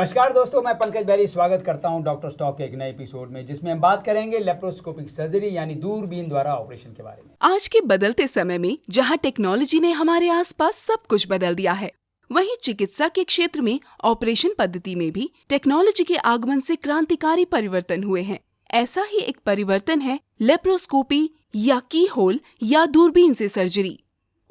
नमस्कार दोस्तों, मैं पंकज बैरी स्वागत करता हूं डॉक्टर स्टॉक के एक नए एपिसोड में, जिसमें हम बात करेंगे लेप्रोस्कोपिक सर्जरी यानी दूरबीन द्वारा ऑपरेशन के बारे में। आज के बदलते समय में जहां टेक्नोलॉजी ने हमारे आसपास सब कुछ बदल दिया है, वहीं चिकित्सा के क्षेत्र में ऑपरेशन पद्धति में भी टेक्नोलॉजी के आगमन से क्रांतिकारी परिवर्तन हुए हैं। ऐसा ही एक परिवर्तन है लेप्रोस्कोपी या की होल या दूरबीन से सर्जरी।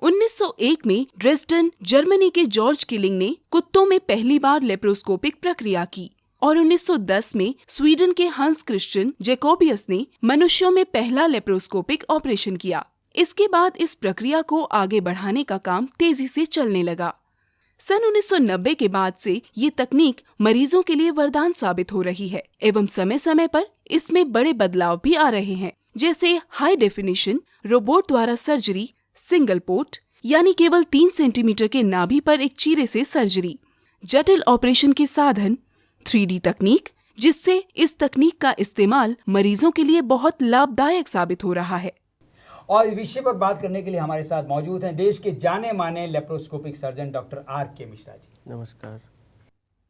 1901 में ड्रेसडन, जर्मनी के जॉर्ज किलिंग ने कुत्तों में पहली बार लेप्रोस्कोपिक प्रक्रिया की और 1910 में स्वीडन के हंस क्रिश्चियन जैकोबियस ने मनुष्यों में पहला लेप्रोस्कोपिक ऑपरेशन किया। इसके बाद इस प्रक्रिया को आगे बढ़ाने का काम तेजी से चलने लगा। सन 1990 के बाद से ये तकनीक मरीजों के लिए वरदान साबित हो रही है एवं समय समय पर इसमें बड़े बदलाव भी आ रहे हैं, जैसे हाई डेफिनेशन, रोबोट द्वारा सर्जरी, सिंगल पोर्ट यानी केवल 3 सेंटीमीटर के नाभि पर एक चीरे से सर्जरी, जटिल ऑपरेशन के साधन, 3D तकनीक, जिससे इस तकनीक का इस्तेमाल मरीजों के लिए बहुत लाभदायक साबित हो रहा है। और इस विषय पर बात करने के लिए हमारे साथ मौजूद हैं देश के जाने माने laparoscopic surgeon doctor R.K. Mishra ji. नमस्कार।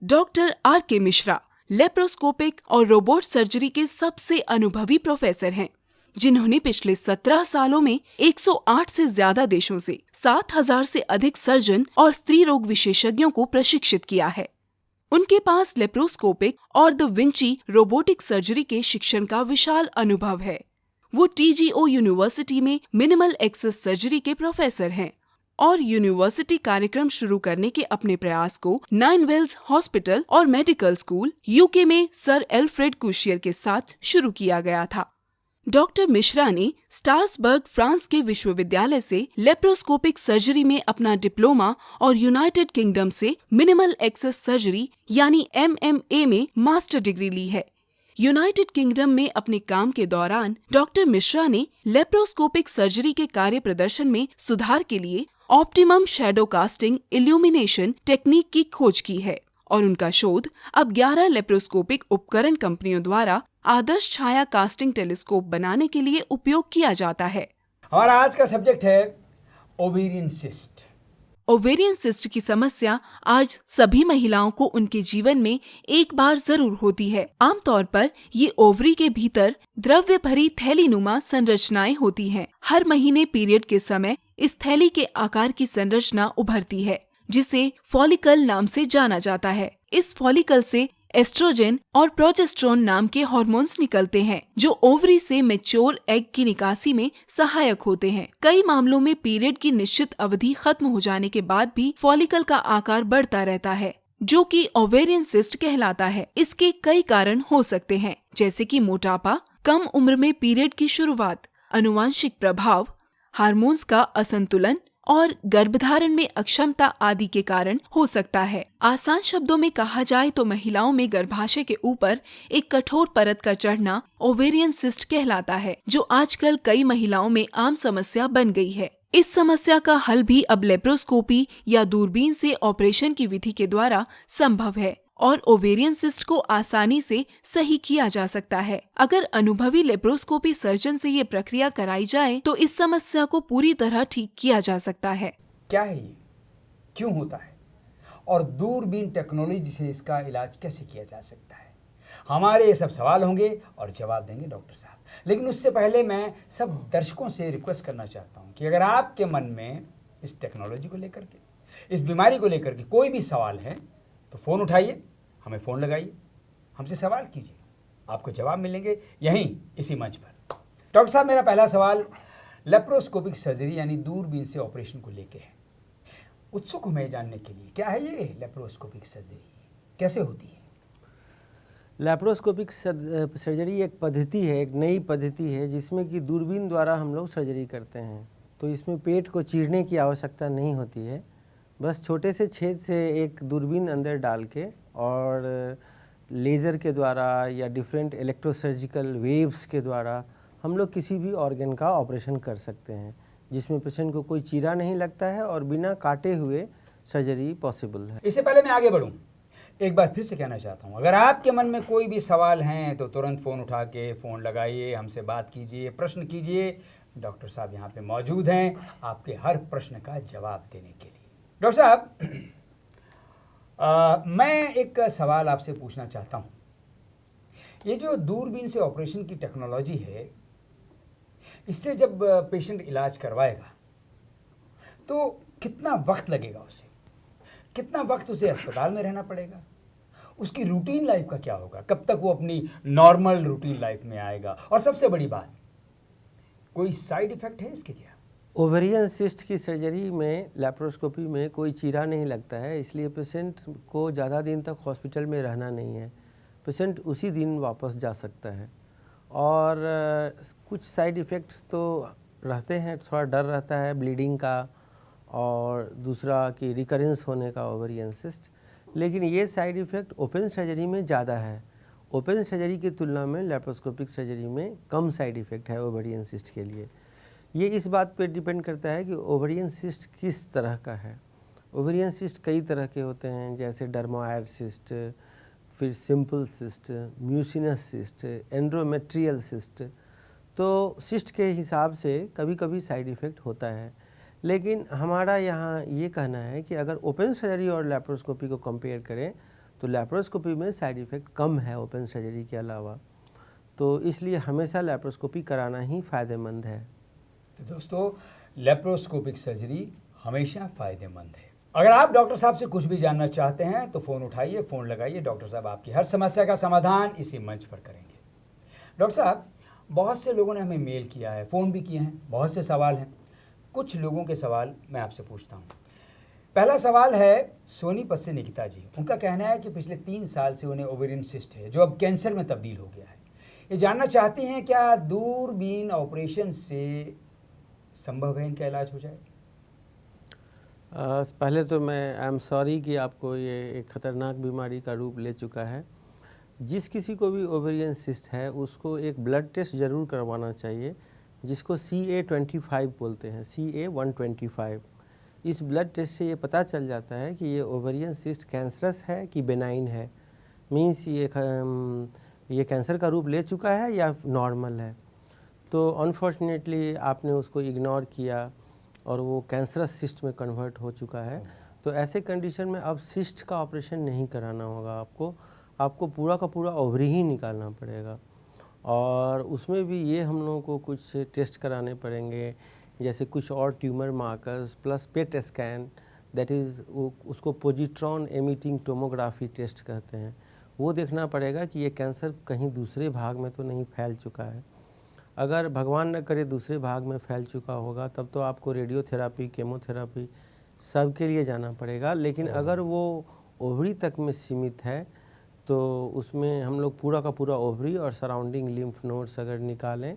Doctor R.K. मिश्रा लेप्रोस्कोपिक और रोबोट सर्जरी के सबसे अनुभवी प्रोफेसर हैं, जिन्होंने पिछले 17 सालों में 108 से ज्यादा देशों से 7000 से अधिक सर्जन और स्त्री रोग विशेषज्ञों को प्रशिक्षित किया है। उनके पास लेप्रोस्कोपिक और द विंची रोबोटिक सर्जरी के शिक्षण का विशाल अनुभव है। वो TGO यूनिवर्सिटी में मिनिमल एक्सेस सर्जरी के प्रोफेसर हैं और यूनिवर्सिटी कार्यक्रम शुरू करने के अपने प्रयास को 9 वेल्स हॉस्पिटल और मेडिकल स्कूल UK में सर एल्फ्रेड कुशियर के साथ शुरू किया गया था। डॉक्टर मिश्रा ने स्ट्रासबर्ग, फ्रांस के विश्वविद्यालय से लेप्रोस्कोपिक सर्जरी में अपना डिप्लोमा और यूनाइटेड किंगडम से मिनिमल एक्सेस सर्जरी यानी MMA में मास्टर डिग्री ली है। यूनाइटेड किंगडम में अपने काम के दौरान डॉक्टर मिश्रा ने लेप्रोस्कोपिक सर्जरी के कार्य प्रदर्शन में सुधार के लिए optimum shadow casting illumination technique की खोज की है और उनका शोध अब 11 लेप्रोस्कोपिक उपकरण कंपनियों द्वारा आदर्श छाया कास्टिंग टेलीस्कोप बनाने के लिए उपयोग किया जाता है। हमारा आज का सब्जेक्ट है ओवेरियन सिस्ट। ओवेरियन सिस्ट की समस्या आज सभी महिलाओं को उनके जीवन में एक बार जरूर होती है। आमतौर पर ये ओवरी के भीतर द्रव्य भरी थैलीनुमा संरचनाएं होती हैं। हर महीने पीरियड के समय इस थैली के आकार की संरचना उभरती है, जिसे फॉलिकल नाम से जाना जाता है। इस फॉलिकल से एस्ट्रोजन और प्रोजेस्टेरोन नाम के हार्मोन्स निकलते हैं, जो ओवरी से मैच्योर एग की निकासी में सहायक होते हैं। कई मामलों में पीरियड की निश्चित अवधि खत्म हो जाने के बाद भी फॉलिकल का आकार बढ़ता रहता है, जो कि ओवेरियन सिस्ट कहलाता है। इसके कई कारण हो सकते हैं, जैसे कि मोटापा, कम उम्र में पीरियड की शुरुआत, अनुवांशिक प्रभाव, हार्मोन्स का असंतुलन और गर्भधारण में अक्षमता आदि के कारण हो सकता है। आसान शब्दों में कहा जाए तो महिलाओं में गर्भाशय के ऊपर एक कठोर परत का चढ़ना ओवेरियन सिस्ट कहलाता है, जो आजकल कई महिलाओं में आम समस्या बन गई है। इस समस्या का हल भी अब लेप्रोस्कोपी या दूरबीन से ऑपरेशन की विधि के द्वारा संभव है और ओवेरियन सिस्ट को आसानी से सही किया जा सकता है। अगर अनुभवी लेप्रोस्कोपी सर्जन से ये प्रक्रिया कराई जाए तो इस समस्या को पूरी तरह ठीक किया जा सकता है। क्या है ये, क्यों होता है और दूरबीन टेक्नोलॉजी से इसका इलाज कैसे किया जा सकता है? हमारे ये सब सवाल होंगे और जवाब देंगे डॉक्टर साहब। लेकिन उससे पहले मैं सब दर्शकों से रिक्वेस्ट करना चाहता हूँ कि अगर आपके मन में इस टेक्नोलॉजी को लेकर के, इस बीमारी को लेकर के कोई भी सवाल है तो फ़ोन उठाइए, हमें फ़ोन लगाइए, हमसे सवाल कीजिए, आपको जवाब मिलेंगे यहीं इसी मंच पर। डॉक्टर साहब, मेरा पहला सवाल लेप्रोस्कोपिक सर्जरी यानी दूरबीन से ऑपरेशन को लेके है। उत्सुक हूँ मैं जानने के लिए, क्या है ये लेप्रोस्कोपिक सर्जरी, कैसे होती है? लेप्रोस्कोपिक सर्जरी एक पद्धति है, एक नई पद्धति है जिसमें कि दूरबीन द्वारा हम लोग सर्जरी करते हैं। तो इसमें पेट को चीरने की आवश्यकता नहीं होती है, बस छोटे से छेद से एक दूरबीन अंदर डाल के और लेज़र के द्वारा या डिफरेंट इलेक्ट्रोसर्जिकल वेव्स के द्वारा हम लोग किसी भी ऑर्गन का ऑपरेशन कर सकते हैं, जिसमें पेशेंट को कोई चीरा नहीं लगता है और बिना काटे हुए सर्जरी पॉसिबल है। इससे पहले मैं आगे बढ़ूं, एक बार फिर से कहना चाहता हूं, अगर आपके मन में कोई भी सवाल हैं तो तुरंत फ़ोन उठा के फ़ोन लगाइए, हमसे बात कीजिए, प्रश्न कीजिए। डॉक्टर साहब यहाँ पे मौजूद हैं आपके हर प्रश्न का जवाब देने के लिए। डॉक्टर साहब, मैं एक सवाल आपसे पूछना चाहता हूँ। ये जो दूरबीन से ऑपरेशन की टेक्नोलॉजी है, इससे जब पेशेंट इलाज करवाएगा तो कितना वक्त लगेगा उसे, कितना वक्त उसे अस्पताल में रहना पड़ेगा, उसकी रूटीन लाइफ का क्या होगा, कब तक वो अपनी नॉर्मल रूटीन लाइफ में आएगा, और सबसे बड़ी बात, कोई साइड इफेक्ट है इसके क्या? ओवेरियन सिस्ट की सर्जरी में लैप्रोस्कोपी में कोई चीरा नहीं लगता है, इसलिए पेशेंट को ज़्यादा दिन तक हॉस्पिटल में रहना नहीं है। पेशेंट उसी दिन वापस जा सकता है। और कुछ साइड इफ़ेक्ट्स तो रहते हैं, थोड़ा डर रहता है ब्लीडिंग का और दूसरा कि रिकरेंस होने का ओवेरियन सिस्ट, लेकिन ये साइड इफ़ेक्ट ओपन सर्जरी में ज़्यादा है। ओपन सर्जरी की तुलना में लैप्रोस्कोपिक सर्जरी में कम साइड इफ़ेक्ट है ओवेरियन सिस्ट के लिए। ये इस बात पे डिपेंड करता है कि ओवेरियन सिस्ट किस तरह का है। ओवेरियन सिस्ट कई तरह के होते हैं, जैसे डर्मोइड सिस्ट, फिर simple cyst, mucinous cyst, endometrial cyst. तो सिस्ट के हिसाब से कभी कभी साइड इफ़ेक्ट होता है, लेकिन हमारा यहाँ ये कहना है कि अगर ओपन सर्जरी और लैप्रोस्कोपी को कंपेयर करें तो लैप्रोस्कोपी में साइड इफ़ेक्ट कम है ओपन सर्जरी के अलावा, तो इसलिए हमेशा लैप्रोस्कोपी कराना ही फ़ायदेमंद है। तो दोस्तों, लेप्रोस्कोपिक सर्जरी हमेशा फ़ायदेमंद है। अगर आप डॉक्टर साहब से कुछ भी जानना चाहते हैं तो फ़ोन उठाइए, फ़ोन लगाइए, डॉक्टर साहब आपकी हर समस्या का समाधान इसी मंच पर करेंगे। डॉक्टर साहब, बहुत से लोगों ने हमें मेल किया है, फ़ोन भी किए हैं, बहुत से सवाल हैं। कुछ लोगों के सवाल मैं आपसे पूछता हूँ। पहला सवाल है सोनीपत से निकिता जी। उनका कहना है कि पिछले 3 साल से उन्हें ओवेरियन सिस्ट है जो अब कैंसर में तब्दील हो गया है। ये जानना चाहती हैं क्या दूरबीन ऑपरेशन से संभव है इनका इलाज हो जाए? पहले तो मैं आई एम सॉरी कि आपको ये एक ख़तरनाक बीमारी का रूप ले चुका है। जिस किसी को भी ओवेरियन सिस्ट है उसको एक ब्लड टेस्ट ज़रूर करवाना चाहिए, जिसको CA-25 बोलते हैं, CA-125। इस ब्लड टेस्ट से ये पता चल जाता है कि ये ओवेरियन सिस्ट कैंसरस है कि बेनाइन है, मीन्स ये कैंसर का रूप ले चुका है या नॉर्मल है। तो अनफॉर्चुनेटली आपने उसको इग्नोर किया और वो कैंसरस सिस्ट में कन्वर्ट हो चुका है। तो ऐसे कंडीशन में अब सिस्ट का ऑपरेशन नहीं कराना होगा आपको पूरा का पूरा ओवरी ही निकालना पड़ेगा। और उसमें भी ये हम लोगों को कुछ टेस्ट कराने पड़ेंगे, जैसे कुछ और tumour markers plus PET scan, that is उसको पोजिट्रॉन एमिटिंग टोमोग्राफी टेस्ट कहते हैं। वो देखना पड़ेगा कि ये कैंसर कहीं दूसरे भाग में तो नहीं फैल चुका है। अगर भगवान न करे दूसरे भाग में फैल चुका होगा तब तो आपको रेडियोथेरापी, केमोथेरापी सब के लिए जाना पड़ेगा। लेकिन अगर वो ओवरी तक में सीमित है तो उसमें हम लोग पूरा का पूरा ओवरी और सराउंडिंग लिम्फ नोड्स अगर निकालें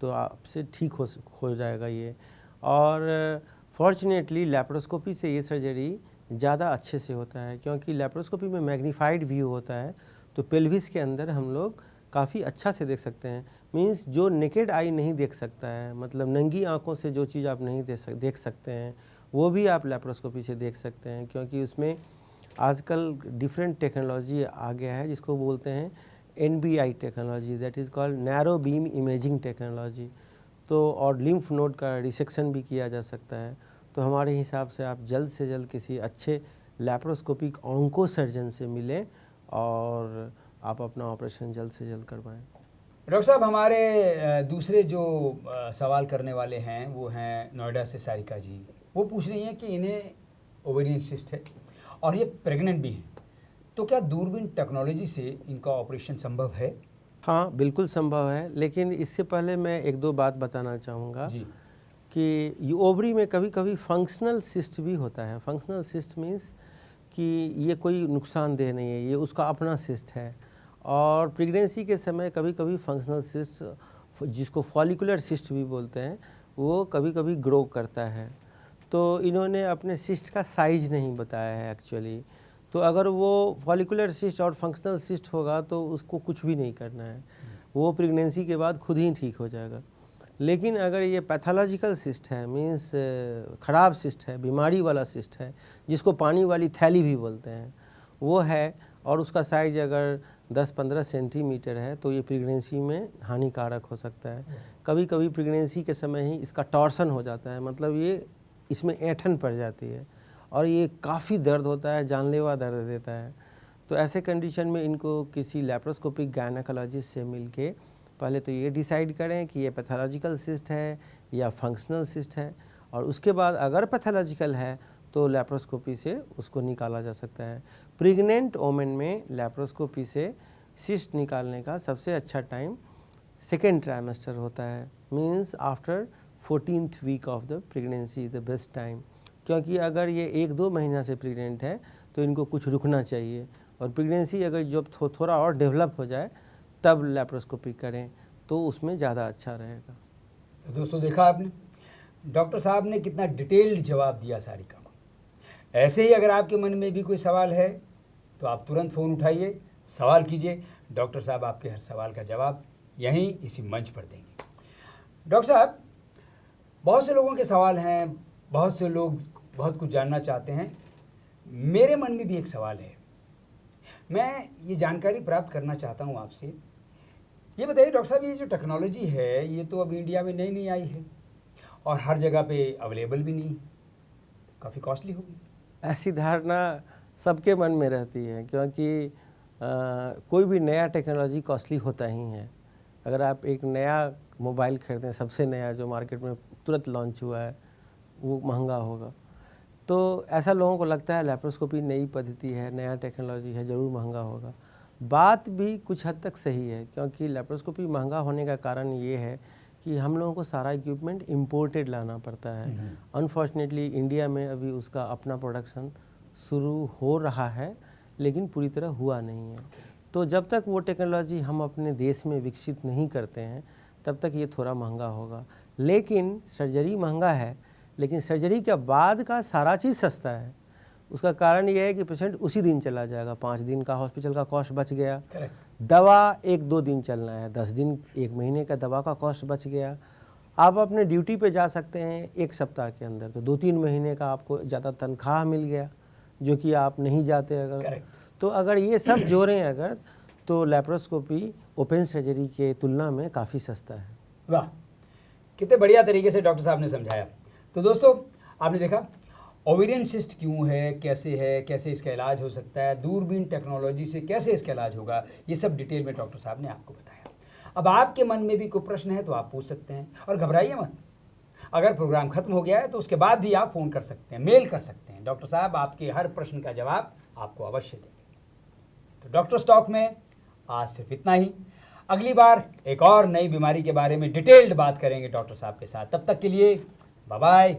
तो आपसे ठीक हो जाएगा ये। और फॉर्चुनेटली लैप्रोस्कोपी से ये सर्जरी ज़्यादा अच्छे से होता है, क्योंकि लैप्रोस्कोपी में मैग्नीफाइड व्यू होता है, तो पेल्विस के अंदर हम लोग काफ़ी अच्छा से देख सकते हैं। मींस जो नेकेड आई नहीं देख सकता है, मतलब नंगी आंखों से जो चीज़ आप नहीं देख सकते हैं वो भी आप लैप्रोस्कोपी से देख सकते हैं, क्योंकि उसमें आजकल डिफरेंट टेक्नोलॉजी आ गया है जिसको बोलते हैं NBI technology, that is called narrow beam imaging technology. तो और लिम्फ नोड का रिसेक्शन भी किया जा सकता है। तो हमारे हिसाब से आप जल्द से जल्द किसी अच्छे लैप्रोस्कोपिक ऑन्को सर्जन से मिलें और आप अपना ऑपरेशन जल्द से जल्द करवाएं। डॉक्टर साहब, हमारे दूसरे जो सवाल करने वाले हैं वो हैं नोएडा से सारिका जी। वो पूछ रही हैं कि इन्हें ओवेरियन सिस्ट है और ये प्रेग्नेंट भी हैं, तो क्या दूरबीन टेक्नोलॉजी से इनका ऑपरेशन संभव है? हाँ, बिल्कुल संभव है, लेकिन इससे पहले मैं 1-2 बात बताना चाहूँगा कि ये ओवरी में कभी कभी फंक्शनल सिस्ट भी होता है। फंक्शनल सिस्ट मीन्स कि ये कोई नुकसानदेह नहीं है, ये उसका अपना सिस्ट है। और प्रेगनेंसी के समय कभी कभी फंक्शनल सिस्ट, जिसको फॉलिकुलर सिस्ट भी बोलते हैं, वो कभी कभी ग्रो करता है। तो इन्होंने अपने सिस्ट का साइज नहीं बताया है एक्चुअली। तो अगर वो फॉलिकुलर सिस्ट और फंक्शनल सिस्ट होगा तो उसको कुछ भी नहीं करना है, वो प्रेगनेंसी के बाद खुद ही ठीक हो जाएगा। लेकिन अगर ये पैथोलॉजिकल सिस्ट है, मीन्स ख़राब सिस्ट है, बीमारी वाला सिस्ट है, जिसको पानी वाली थैली भी बोलते हैं, वो है और उसका साइज अगर 10-15 सेंटीमीटर है तो ये प्रेगनेंसी में हानिकारक हो सकता है। कभी कभी प्रेगनेंसी के समय ही इसका टॉर्सन हो जाता है, मतलब ये इसमें ऐंठन पड़ जाती है और ये काफ़ी दर्द होता है, जानलेवा दर्द देता है। तो ऐसे कंडीशन में इनको किसी लैप्रोस्कोपिक गायनेकोलॉजिस्ट से मिलके पहले तो ये डिसाइड करें कि ये पैथोलॉजिकल सिस्ट है या फंक्शनल सिस्ट है, और उसके बाद अगर पैथोलॉजिकल है तो लैप्रोस्कोपी से उसको निकाला जा सकता है। प्रेग्नेंट वोमेन में लैप्रोस्कोपी से सिस्ट निकालने का सबसे अच्छा टाइम सेकेंड ट्राइमेस्टर होता है, means after 14th week of the pregnancy is the best time. क्योंकि अगर ये 1-2 महीना से प्रेग्नेंट है तो इनको कुछ रुकना चाहिए, और प्रेगनेंसी अगर जब थोड़ा और डेवलप हो जाए तब लैप्रोस्कोपी करें तो उसमें ज़्यादा अच्छा रहेगा। तो दोस्तों देखा आपने, डॉक्टर साहब ने कितना डिटेल्ड जवाब दिया सारी का। ऐसे ही अगर आपके मन में भी कोई सवाल है तो आप तुरंत फ़ोन उठाइए, सवाल कीजिए, डॉक्टर साहब आपके हर सवाल का जवाब यहीं इसी मंच पर देंगे। डॉक्टर साहब, बहुत से लोगों के सवाल हैं, बहुत से लोग बहुत कुछ जानना चाहते हैं। मेरे मन में भी एक सवाल है, मैं ये जानकारी प्राप्त करना चाहता हूँ आपसे। ये बताइए डॉक्टर साहब, ये जो टेक्नोलॉजी है ये तो अब इंडिया में नई आई है और हर जगह पे अवेलेबल भी नहीं है, काफ़ी कॉस्टली होगी। ऐसी धारणा सबके मन में रहती है, क्योंकि कोई भी नया टेक्नोलॉजी कॉस्टली होता ही है। अगर आप एक नया मोबाइल खरीदें, सबसे नया जो मार्केट में तुरंत लॉन्च हुआ है, वो महंगा होगा। तो ऐसा लोगों को लगता है लैप्रोस्कोपी नई पद्धति है, नया टेक्नोलॉजी है, ज़रूर महंगा होगा। बात भी कुछ हद तक सही है, क्योंकि लैप्रोस्कोपी महंगा होने का कारण ये है कि हम लोगों को सारा इक्विपमेंट इम्पोर्टेड लाना पड़ता है। अनफॉर्चुनेटली इंडिया में अभी उसका अपना प्रोडक्शन शुरू हो रहा है, लेकिन पूरी तरह हुआ नहीं है। तो जब तक वो टेक्नोलॉजी हम अपने देश में विकसित नहीं करते हैं तब तक ये थोड़ा महंगा होगा। लेकिन सर्जरी महंगा है, लेकिन सर्जरी के बाद का सारा चीज़ सस्ता है। उसका कारण ये है कि पेशेंट उसी दिन चला जाएगा, 5 दिन का हॉस्पिटल का कॉस्ट बच गया। दवा 1-2 दिन चलना है, 10 दिन 1 महीने का दवा का कॉस्ट बच गया। आप अपने ड्यूटी पे जा सकते हैं 1 सप्ताह के अंदर, तो 2-3 महीने का आपको ज़्यादा तनख्वाह मिल गया, जो कि आप नहीं जाते अगर। तो अगर ये सब जोड़ें अगर, तो लैप्रोस्कोपी ओपन सर्जरी के तुलना में काफ़ी सस्ता है। वाह, कितने बढ़िया तरीके से डॉक्टर साहब ने समझाया। तो दोस्तों आपने देखा ओवेरियन सिस्ट क्यों है, कैसे इसका इलाज हो सकता है, दूरबीन टेक्नोलॉजी से कैसे इसका इलाज होगा, ये सब डिटेल में डॉक्टर साहब ने आपको बताया। अब आपके मन में भी कोई प्रश्न है तो आप पूछ सकते हैं, और घबराइए मत। अगर प्रोग्राम खत्म हो गया है तो उसके बाद भी आप फ़ोन कर सकते हैं, मेल कर सकते हैं। डॉक्टर साहब आपके हर प्रश्न का जवाब आपको अवश्य देंगे। तो डॉक्टर टॉक में आज सिर्फ इतना ही। अगली बार एक और नई बीमारी के बारे में डिटेल्ड बात करेंगे डॉक्टर साहब के साथ। तब तक के लिए बाय बाय।